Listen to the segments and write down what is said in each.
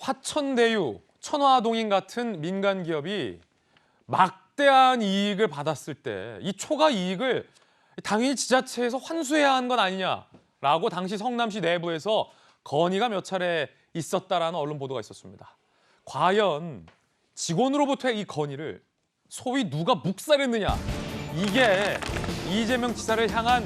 화천대유, 천화동인 같은 민간 기업이 막대한 이익을 받았을 때 이 초과 이익을 당연히 지자체에서 환수해야 하는 건 아니냐라고 당시 성남시 내부에서 건의가 몇 차례 있었다라는 언론 보도가 있었습니다. 과연 직원으로부터의 이 건의를 소위 누가 묵살했느냐, 이게 이재명 지사를 향한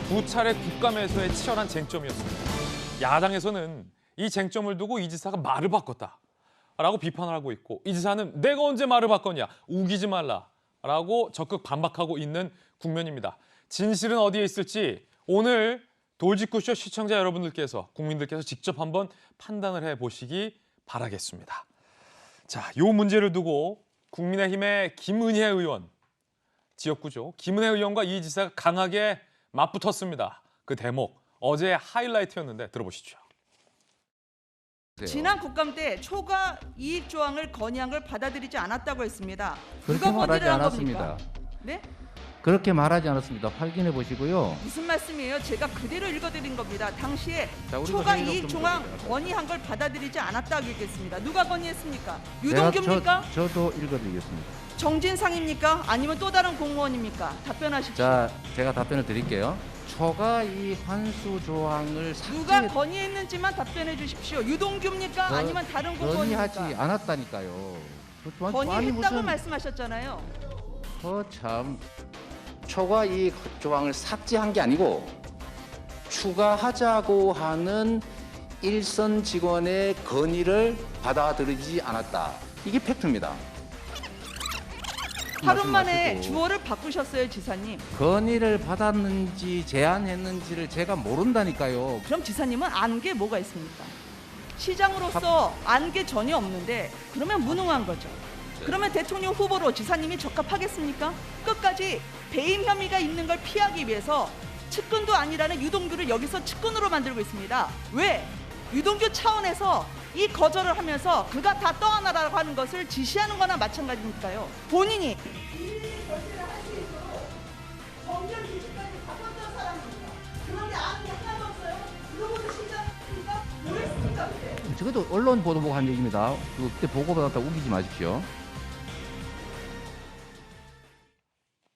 두 차례 국감에서의 치열한 쟁점이었습니다. 야당에서는 이 쟁점을 두고 이 지사가 말을 바꿨다라고 비판을 하고 있고, 이 지사는 내가 언제 말을 바꿨냐, 우기지 말라라고 적극 반박하고 있는 국면입니다. 진실은 어디에 있을지 오늘 돌직구쇼 시청자 여러분들께서, 국민들께서 직접 한번 판단을 해보시기 바라겠습니다. 자, 이 문제를 두고 국민의힘의 김은혜 의원, 지역구죠, 김은혜 의원과 이 지사가 강하게 맞붙었습니다. 그 대목, 어제 하이라이트였는데 들어보시죠. 지난 국감 때 초과 이익 조항을 건의한 걸 받아들이지 않았다고 했습니다. 그렇게 누가 말하지 건의를 한 않았습니다. 겁니까? 네? 그렇게 말하지 않았습니다. 확인해 보시고요. 무슨 말씀이에요? 제가 그대로 읽어드린 겁니다. 당시에 자, 우리가 초과 회의록 이익 좀 조항 해보자. 건의한 걸 받아들이지 않았다고 얘기했습니다. 누가 건의했습니까? 유동규입니까? 저도 읽어드리겠습니다. 정진상입니까? 아니면 또 다른 공무원입니까? 답변하십시오. 자, 제가 답변을 드릴게요. 초과 이익 환수 조항을 누가 건의했는지만 답변해 주십시오. 유동규입니까? 아니면 다른 공무원입니까? 건의하지 않았다니까요. 건의했다고 말씀하셨잖아요. 참. 초과 이익 조항을 삭제한 게 아니고 추가하자고 하는 일선 직원의 건의를 받아들이지 않았다. 이게 팩트입니다. 하루 만에 말씀하시고. 주어를 바꾸셨어요, 지사님. 건의를 받았는지 제안했는지를 제가 모른다니까요. 그럼 지사님은 안 게 뭐가 있습니까? 시장으로서 안 게 전혀 없는데 그러면 무능한 거죠. 그러면 대통령 후보로 지사님이 적합하겠습니까? 끝까지 배임 혐의가 있는 걸 피하기 위해서 측근도 아니라는 유동규를 여기서 측근으로 만들고 있습니다. 왜? 유동규 차원에서 이 거절을 하면서 그가 다 떠안아라고 하는 것을 지시하는 거나 마찬가지니까요. 본인이 결제를 할 수 있도록 정전 기지까지 바꿨던 사람입니다. 그런데 아는 게 하나도 없어요. 그러고도 시장입니까? 뭐 했습니까 그때? 저것도 언론 보도 보고 한 얘기입니다. 그때 보고받았다 우기지 마십시오.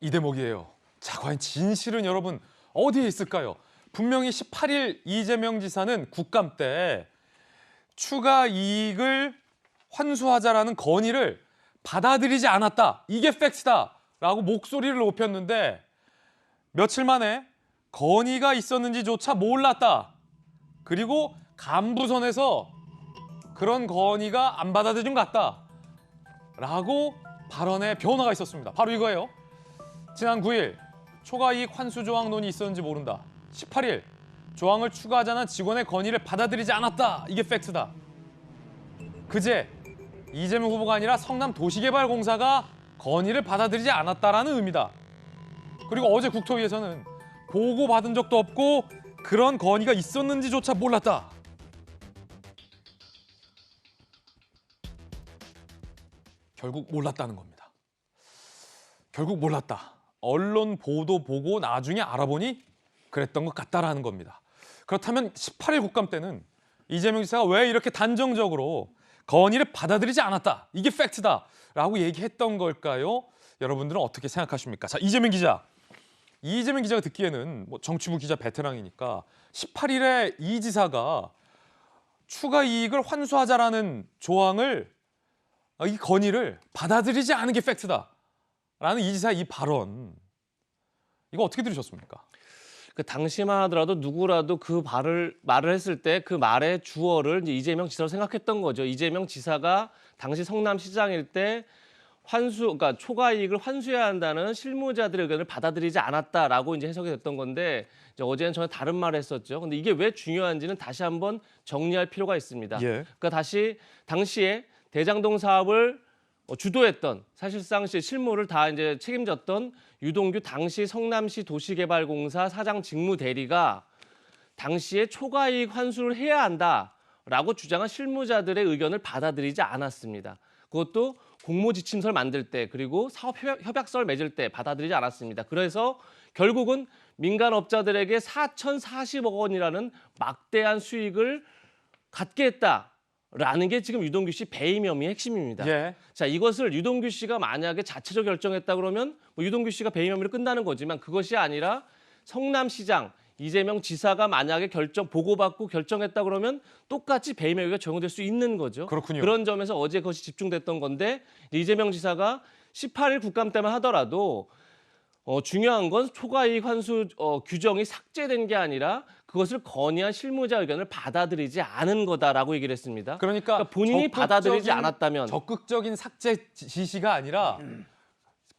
이 대목이에요. 자, 과연 진실은 여러분 어디에 있을까요? 분명히 18일 이재명 지사는 국감 때 추가 이익을 환수하자라는 건의를 받아들이지 않았다, 이게 팩트다라고 목소리를 높였는데, 며칠 만에 건의가 있었는지조차 몰랐다, 그리고 간부선에서 그런 건의가 안 받아들인 것 같다라고 발언에 변화가 있었습니다. 바로 이거예요. 지난 9일 초과 이익 환수 조항 논의 있었는지 모른다. 18일 조항을 추가하자는 직원의 건의를 받아들이지 않았다, 이게 팩트다. 그제 이재명 후보가 아니라 성남도시개발공사가 건의를 받아들이지 않았다라는 의미다. 그리고 어제 국토위에서는 보고받은 적도 없고 그런 건의가 있었는지조차 몰랐다. 결국 몰랐다는 겁니다. 결국 몰랐다. 언론 보도 보고 나중에 알아보니 그랬던 것 같다라는 겁니다. 그렇다면 18일 국감 때는 이재명 지사가 왜 이렇게 단정적으로 건의를 받아들이지 않았다, 이게 팩트다라고 얘기했던 걸까요? 여러분들은 어떻게 생각하십니까? 자, 이재명 기자가 듣기에는 뭐 정치부 기자 베테랑이니까 18일에 이 지사가 추가 이익을 환수하자라는 조항을, 이 건의를 받아들이지 않은 게 팩트다라는 이 지사의 이 발언, 이거 어떻게 들으셨습니까? 그 당시만 하더라도 누구라도 그 말을 했을 때 그 말의 주어를 이제 이재명 지사로 생각했던 거죠. 이재명 지사가 당시 성남시장일 때 그러니까 초과 이익을 환수해야 한다는 실무자들의 의견을 받아들이지 않았다라고 이제 해석이 됐던 건데, 이제 어제는 전혀 다른 말을 했었죠. 근데 이게 왜 중요한지는 다시 한번 정리할 필요가 있습니다. 예. 그러니까 다시 당시에 대장동 사업을 주도했던, 사실상 실무를 다 이제 책임졌던 유동규 당시 성남시 도시개발공사 사장 직무대리가 당시에 초과이익 환수를 해야 한다라고 주장한 실무자들의 의견을 받아들이지 않았습니다. 그것도 공모지침서를 만들 때, 그리고 사업협약서를 맺을 때 받아들이지 않았습니다. 그래서 결국은 민간업자들에게 4,040억 원이라는 막대한 수익을 갖게 했다. 라는 게 지금 유동규 씨 배임 혐의의 핵심입니다. 예. 자, 이것을 유동규 씨가 만약에 자체적 결정했다 그러면 뭐 유동규 씨가 배임 혐의로 끝나는 거지만 그것이 아니라 성남시장 이재명 지사가 만약에 보고받고 결정했다 그러면 똑같이 배임 혐의가 적용될 수 있는 거죠. 그렇군요. 그런 점에서 어제 그것이 집중됐던 건데 이재명 지사가 18일 국감 때만 하더라도 중요한 건 초과이익 환수 규정이 삭제된 게 아니라 그것을 건의한 실무자 의견을 받아들이지 않은 거다라고 얘기를 했습니다. 그러니까 본인이 받아들이지 적극적인- 않았다면 적극적인 삭제 지시가 아니라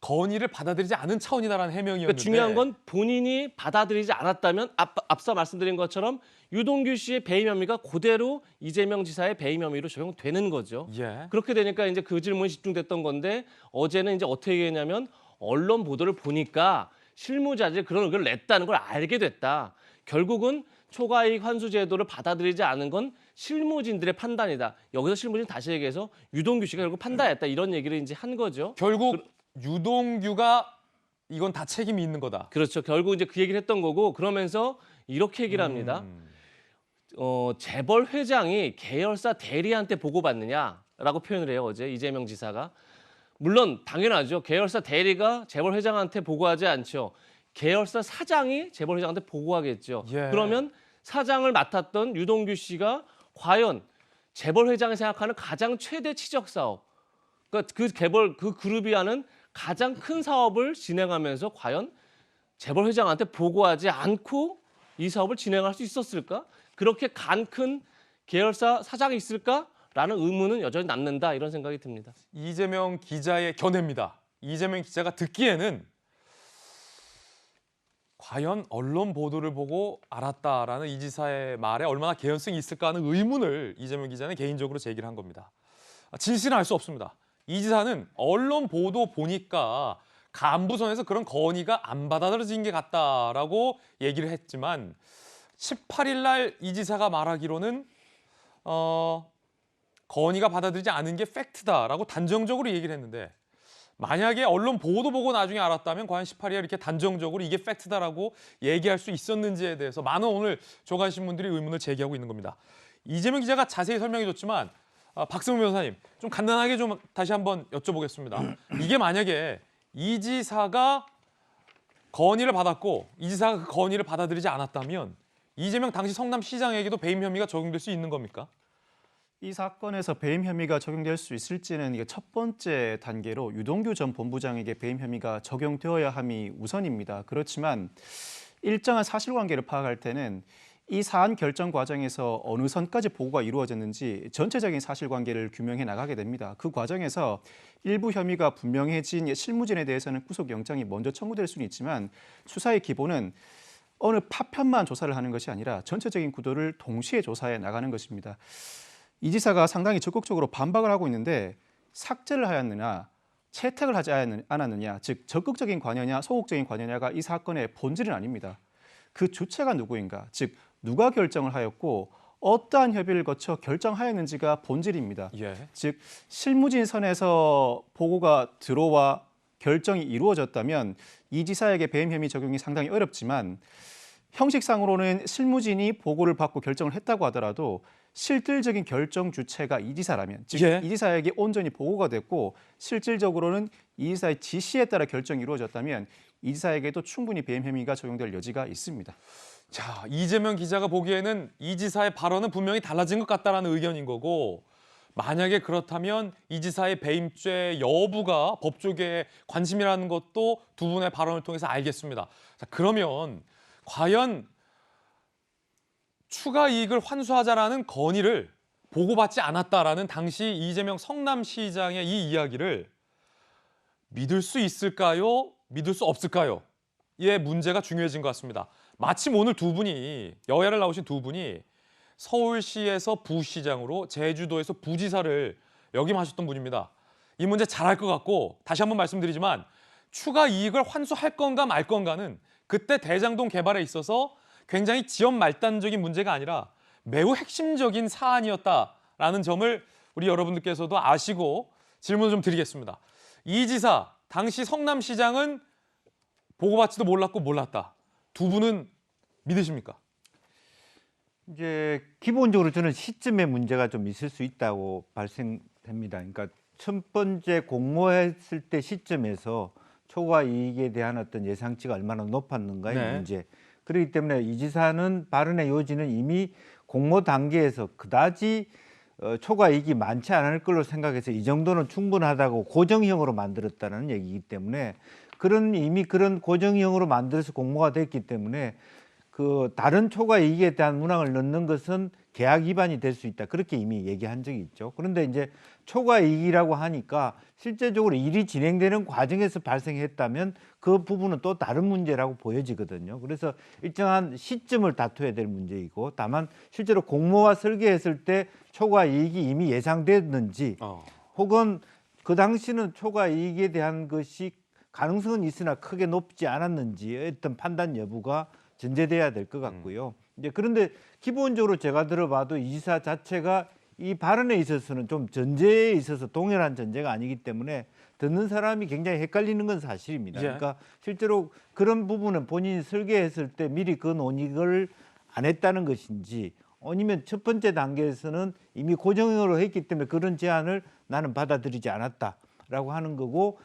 건의를 받아들이지 않은 차원이다라는 해명이었는데 그러니까 중요한 건 본인이 받아들이지 않았다면 앞서 말씀드린 것처럼 유동규 씨의 배임 혐의가 그대로 이재명 지사의 배임 혐의로 적용되는 거죠. 예. 그렇게 되니까 이제 그 질문이 집중됐던 건데 어제는 이제 어떻게 얘기했냐면 언론 보도를 보니까 실무자들이 그런 의견을 냈다는 걸 알게 됐다. 결국은 초과이익 환수 제도를 받아들이지 않은 건 실무진들의 판단이다. 여기서 실무진 다시 얘기해서 유동규 씨가 결국 판단했다. 이런 얘기를 이제 한 거죠. 결국 유동규가 이건 다 책임이 있는 거다. 그렇죠. 결국 이제 그 얘기를 했던 거고 그러면서 이렇게 얘기를 합니다. 재벌 회장이 계열사 대리한테 보고받느냐라고 표현을 해요. 어제 이재명 지사가. 물론 당연하죠. 계열사 대리가 재벌 회장한테 보고하지 않죠. 계열사 사장이 재벌 회장한테 보고하겠죠. 예. 그러면 사장을 맡았던 유동규 씨가 과연 재벌 회장이 생각하는 가장 최대 치적 사업, 그러니까 그 그룹이 하는 가장 큰 사업을 진행하면서 과연 재벌 회장한테 보고하지 않고 이 사업을 진행할 수 있었을까? 그렇게 간 큰 계열사 사장이 있을까라는 의문은 여전히 남는다 이런 생각이 듭니다. 이재명 기자의 견해입니다. 이재명 기자가 듣기에는 과연 언론 보도를 보고 알았다라는 이 지사의 말에 얼마나 개연성이 있을까 하는 의문을 이재명 기자는 개인적으로 제기를 한 겁니다. 진실은 알 수 없습니다. 이 지사는 언론 보도 보니까 간부선에서 그런 건의가 안 받아들여진 게 같다라고 얘기를 했지만 18일 날 이 지사가 말하기로는 건의가 받아들이지 않은 게 팩트다라고 단정적으로 얘기를 했는데 만약에 언론 보도 보고 나중에 알았다면 과연 18일에 이렇게 단정적으로 이게 팩트다라고 얘기할 수 있었는지에 대해서 많은 오늘 조간신문들이 의문을 제기하고 있는 겁니다. 이재명 기자가 자세히 설명해 줬지만 박승훈 변호사님 좀 간단하게 좀 다시 한번 여쭤보겠습니다. 이게 만약에 이 지사가 건의를 받았고 이 지사가 그 건의를 받아들이지 않았다면 이재명 당시 성남시장에게도 배임 혐의가 적용될 수 있는 겁니까? 이 사건에서 배임 혐의가 적용될 수 있을지는 이게 첫 번째 단계로 유동규 전 본부장에게 배임 혐의가 적용되어야 함이 우선입니다. 그렇지만 일정한 사실관계를 파악할 때는 이 사안 결정 과정에서 어느 선까지 보고가 이루어졌는지 전체적인 사실관계를 규명해 나가게 됩니다. 그 과정에서 일부 혐의가 분명해진 실무진에 대해서는 구속영장이 먼저 청구될 수는 있지만 수사의 기본은 어느 파편만 조사를 하는 것이 아니라 전체적인 구도를 동시에 조사해 나가는 것입니다. 이 지사가 상당히 적극적으로 반박을 하고 있는데 삭제를 하였느냐, 채택을 하지 않았느냐, 즉 적극적인 관여냐, 소극적인 관여냐가 이 사건의 본질은 아닙니다. 그 주체가 누구인가, 즉 누가 결정을 하였고 어떠한 협의를 거쳐 결정하였는지가 본질입니다. 예. 즉 실무진 선에서 보고가 들어와 결정이 이루어졌다면 이 지사에게 배임 혐의 적용이 상당히 어렵지만 형식상으로는 실무진이 보고를 받고 결정을 했다고 하더라도 실질적인 결정 주체가 이 지사라면, 즉 예. 이 지사에게 온전히 보고가 됐고 실질적으로는 이 지사의 지시에 따라 결정이 이루어졌다면 이 지사에게도 충분히 배임 혐의가 적용될 여지가 있습니다. 자, 이재명 기자가 보기에는 이 지사의 발언은 분명히 달라진 것 같다라는 의견인 거고 만약에 그렇다면 이 지사의 배임죄 여부가 법조계의 관심이라는 것도 두 분의 발언을 통해서 알겠습니다. 자, 그러면 과연 추가 이익을 환수하자라는 건의를 보고받지 않았다라는 당시 이재명 성남시장의 이 이야기를 믿을 수 있을까요? 믿을 수 없을까요? 의 문제가 중요해진 것 같습니다. 마침 오늘 두 분이 여야를 나오신 두 분이 서울시에서 부시장으로 제주도에서 부지사를 역임하셨던 분입니다. 이 문제 잘 알 것 같고 다시 한번 말씀드리지만 추가 이익을 환수할 건가 말 건가는 그때 대장동 개발에 있어서 굉장히 지연 말단적인 문제가 아니라 매우 핵심적인 사안이었다라는 점을 우리 여러분들께서도 아시고 질문을 좀 드리겠습니다. 이 지사, 당시 성남시장은 보고받지도 몰랐고 몰랐다. 두 분은 믿으십니까? 이제 기본적으로 저는 시점에 문제가 좀 있을 수 있다고 발생됩니다. 그러니까 첫 번째 공모했을 때 시점에서 초과 이익에 대한 어떤 예상치가 얼마나 높았는가의 네. 문제. 그렇기 때문에 이 지사는 발언의 요지는 이미 공모 단계에서 그다지 초과 이익이 많지 않을 걸로 생각해서 이 정도는 충분하다고 고정형으로 만들었다는 얘기이기 때문에 이미 그런 고정형으로 만들어서 공모가 됐기 때문에 그 다른 초과 이익에 대한 문항을 넣는 것은 계약 위반이 될 수 있다. 그렇게 이미 얘기한 적이 있죠. 그런데 이제 초과 이익이라고 하니까 실제적으로 일이 진행되는 과정에서 발생했다면 그 부분은 또 다른 문제라고 보여지거든요. 그래서 일정한 시점을 다투어야 될 문제이고 다만 실제로 공모와 설계했을 때 초과 이익이 이미 예상됐는지 혹은 그 당시는 초과 이익에 대한 것이 가능성은 있으나 크게 높지 않았는지의 어떤 판단 여부가 전제돼야 될 것 같고요. 이제 그런데 기본적으로 제가 들어봐도 이 지사 자체가 이 발언에 있어서는 좀 전제에 있어서 동일한 전제가 아니기 때문에 듣는 사람이 굉장히 헷갈리는 건 사실입니다. 예. 그러니까 실제로 그런 부분은 본인이 설계했을 때 미리 그 논의를 안 했다는 것인지 아니면 첫 번째 단계에서는 이미 고정형으로 했기 때문에 그런 제안을 나는 받아들이지 않았다라고 하는 거고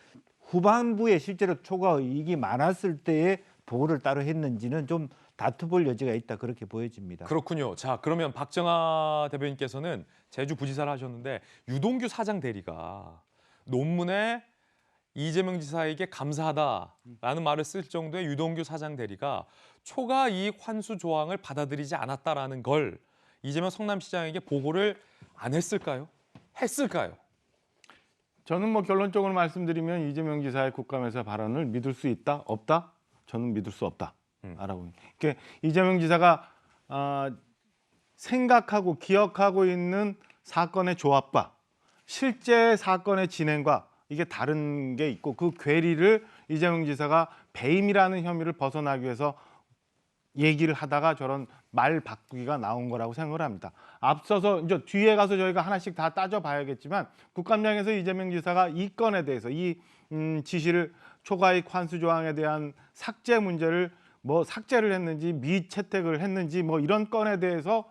후반부에 실제로 초과 이익이 많았을 때에 보고를 따로 했는지는 좀 다투볼 여지가 있다 그렇게 보여집니다. 그렇군요. 자, 그러면 박정아 대변인께서는 제주 부지사를 하셨는데 유동규 사장 대리가 논문에 이재명 지사에게 감사하다라는 말을 쓸 정도의 유동규 사장 대리가 초과 이익 환수 조항을 받아들이지 않았다라는 걸 이재명 성남시장에게 보고를 안 했을까요? 했을까요? 저는 뭐 결론적으로 말씀드리면 이재명 지사의 국감에서 발언을 믿을 수 있다, 없다? 저는 믿을 수 없다. 라고. 그러니까 이재명 지사가 생각하고 기억하고 있는 사건의 조합과 실제 사건의 진행과 이게 다른 게 있고 그 괴리를 이재명 지사가 배임이라는 혐의를 벗어나기 위해서 얘기를 하다가 저런 말 바꾸기가 나온 거라고 생각을 합니다. 앞서서 이제 뒤에 가서 저희가 하나씩 다 따져봐야겠지만 국감장에서 이재명 지사가 이 건에 대해서 이 지시를 초과이익 환수 조항에 대한 삭제 문제를 뭐 삭제를 했는지 미채택을 했는지 뭐 이런 건에 대해서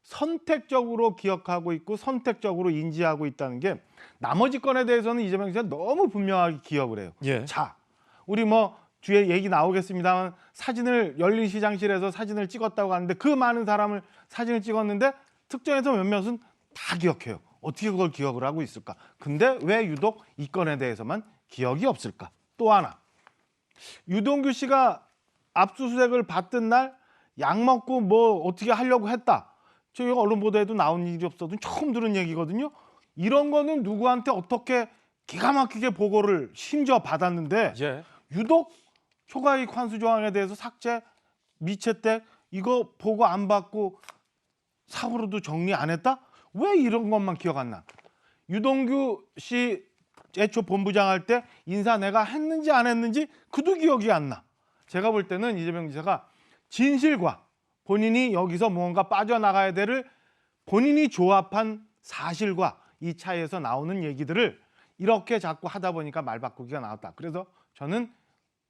선택적으로 기억하고 있고 선택적으로 인지하고 있다는 게 나머지 건에 대해서는 이재명 지사가 너무 분명하게 기억을 해요. 예. 자, 우리 뭐 뒤에 얘기 나오겠습니다만 사진을 열린시장실에서 사진을 찍었다고 하는데 그 많은 사람을 사진을 찍었는데 특정해서 몇몇은 다 기억해요. 어떻게 그걸 기억을 하고 있을까? 근데 왜 유독 이 건에 대해서만 기억이 없을까? 또 하나, 유동규 씨가 압수수색을 받던 날 약 먹고 뭐 어떻게 하려고 했다. 저희 언론 보도에도 나온 일이 없어도 처음 들은 얘기거든요. 이런 거는 누구한테 어떻게 기가 막히게 보고를 심지어 받았는데 예. 유독 초과이익 환수 조항에 대해서 삭제, 미채택 이거 보고 안 받고 사고로도 정리 안 했다? 왜 이런 것만 기억 안 나? 유동규 씨 애초 본부장 할 때 인사 내가 했는지 안 했는지 그도 기억이 안 나. 제가 볼 때는 이재명 지사가 진실과 본인이 여기서 무언가 빠져나가야 될을 본인이 조합한 사실과 이 차이에서 나오는 얘기들을 이렇게 자꾸 하다 보니까 말 바꾸기가 나왔다. 그래서 저는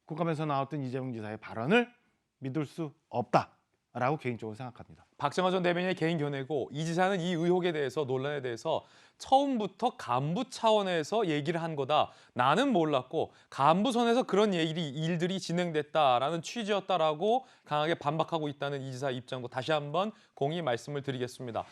국감에서 나왔던 이재명 지사의 발언을 믿을 수 없다라고 개인적으로 생각합니다. 박정아 전 대변인의 개인 견해고 이 지사는 이 의혹에 대해서 논란에 대해서 처음부터 간부 차원에서 얘기를 한 거다. 나는 몰랐고 간부선에서 그런 일들이 진행됐다라는 취지였다라고 강하게 반박하고 있다는 이 지사 입장도 다시 한번 공히 말씀을 드리겠습니다.